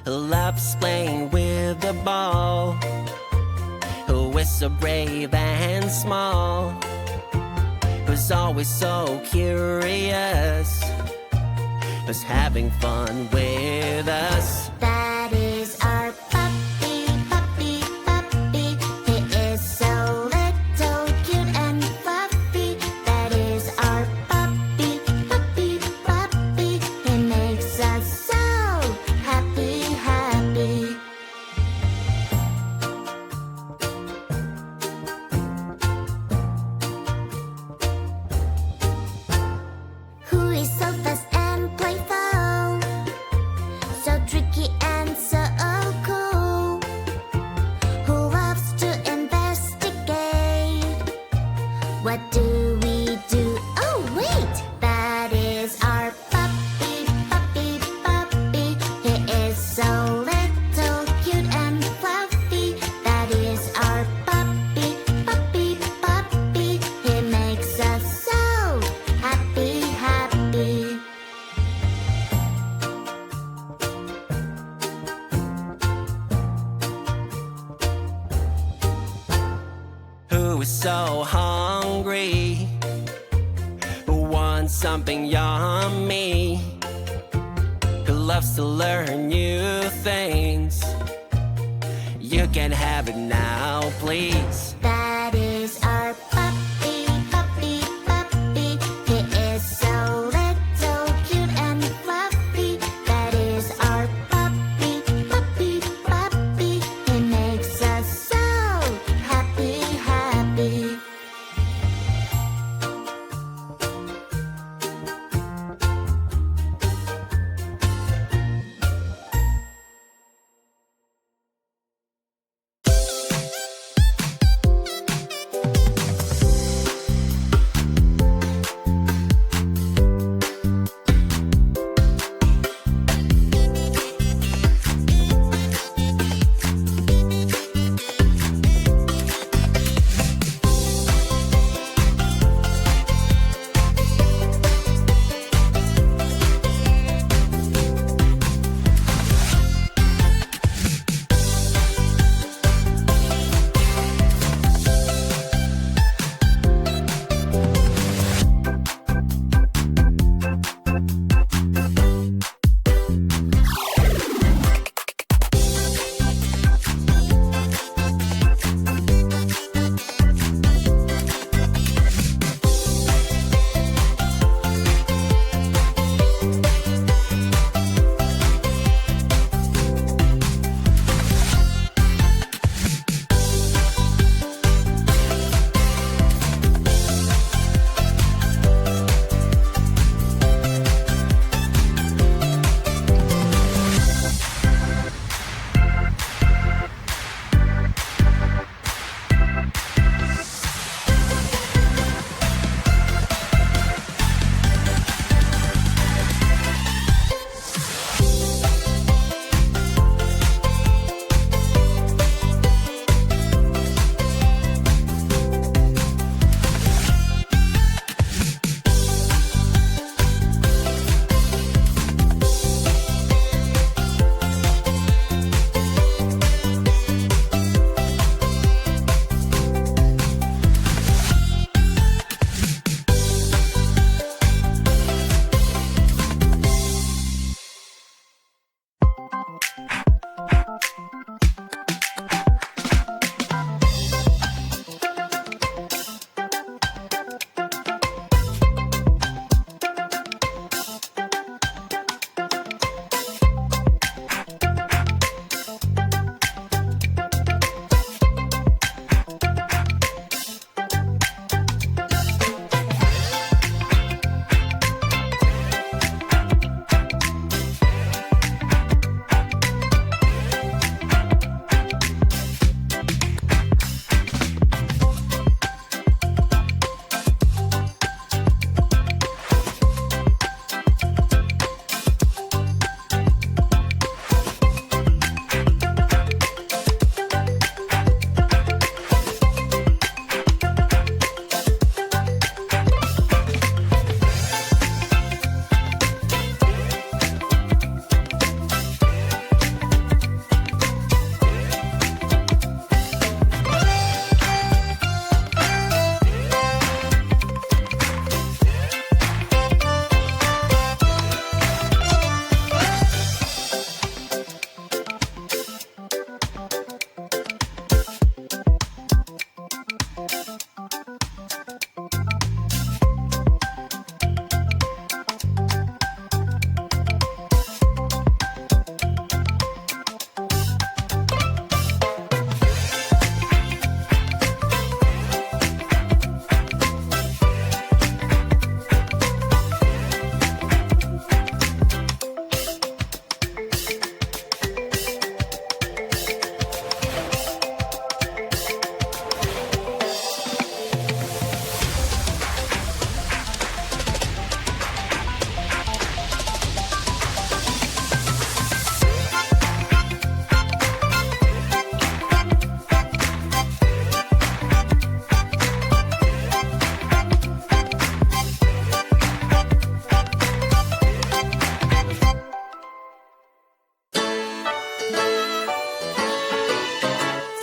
who loves playing with the ball, who is so brave and small, who's always so curious, who's having fun with us. That is our puppy, puppy, puppy. He is so little, cute and fluffy. That is our puppy, puppy, puppy. He makes us so happy, happy. Who is so fast and playful, so tricky and so cool, who loves to investigate. What do we do? Oh wait, that is our puppy, puppy, puppy. He is so little, cute and fluffy. That is our puppy, puppy, puppy. He makes us so happy, happy. Who is so hungry, who wants something yummy, who loves to learn new things. You can have it now, please. That is our puppy, puppy, puppy. He is so little, cute and fluffy. That is our puppy, puppy, puppy. He makes us so happy, happy.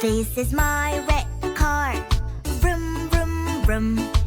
This is my red car. Vroom, vroom, vroom.